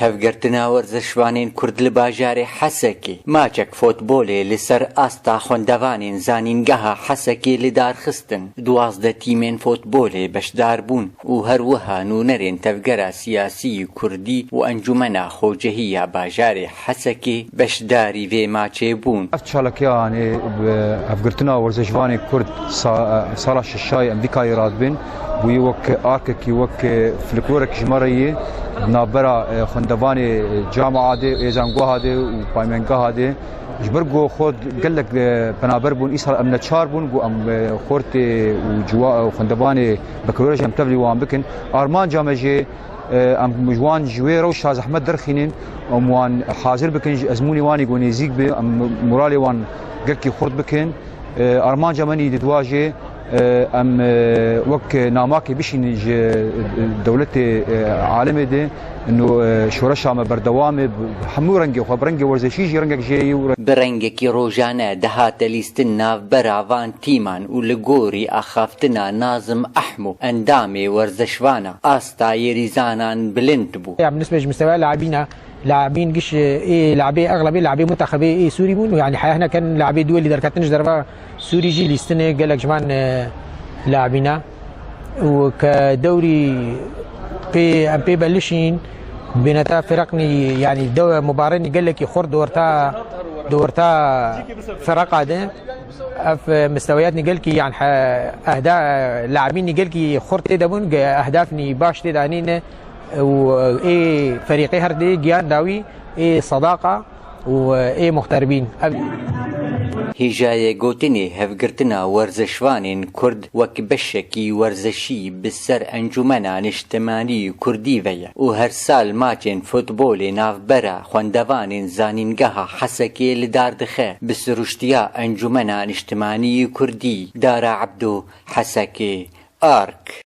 هەفگرتنا وەرزشوانین کورد لە باژارێ حەسەکێ ماچێک فۆتبۆلێ لەسەر ئاستا خوێندەوانین زانینگەها حەسەکێ لێدارخستن 12 تیمێن فۆتبۆلێ بەشدار بوون و هەروەها نونەرێن تەفگەرە سیاسی کوردی و ئەنجومەنا خۆجەهیە باژارێ حەسەکێ بەشداری vê ماچێ بوون. چالاکیانê hevgirtina werzejvanê Kurd sala şişayê Amerîkayê radibin bûyê wek arkekî wek folklorek ji me re yê navbera xwendevanê camiya de êzangeha de û paymengeha de ji ber ku xwe gelek penaber bûn îsal em neçar bûn ku em xortê û xwendevanê bekiroja em tevlî wan bikin armanca me jê em ji wan ji wê rewşa zehmet derxînin em wan hazir bikin ji ezmûnê wanê ku nêzik be em moralê wan gelkî xurt bikin armanca me nî didwa jê em wek namakê bişînin ji dewletê alemê de انه شورشا me berdewam e hemû rengê xwe bi rengê werzişî jî rengek jê bi rengekî rojane dihate lîstin navbera van tîman û li gorî axaftina Nazım Ahmû endamê werzişvana asta yêrîzanan bilind bû. بالنسبه لمستوى لاعبين قش ايه لاعبي اغلبيه لاعبي منتخبي ايه سوري بون يعني هنا كان لاعبي دولي دركاتنش دربا سوري جي ليستني قال لك جمان لاعبينا وكدوري بي بلشين بينتا فرقني يعني دو مبارني قال لك يخور دورتا فرق عادة في مستوياتني قال لك يعني اهداف لاعبين قال لك خورت دبون اهدافني باش تدانين وايه فريقي هردي جيان داوي ايه صداقه وايه مغتربين. هیجایە گوتنێ هەفگرتنا وەرزشوانên کورد وەک بەشێکی وەرزشی بسەر ئەنجومەنا نیشتمانی کوردی veye û her sal maçên futbolê navbera xwendevanên zanîngeha Hesekê li dar dixe bi siruştiya Encumena Niştimanî Kurdî Dara Ebdû Hesekê Ark.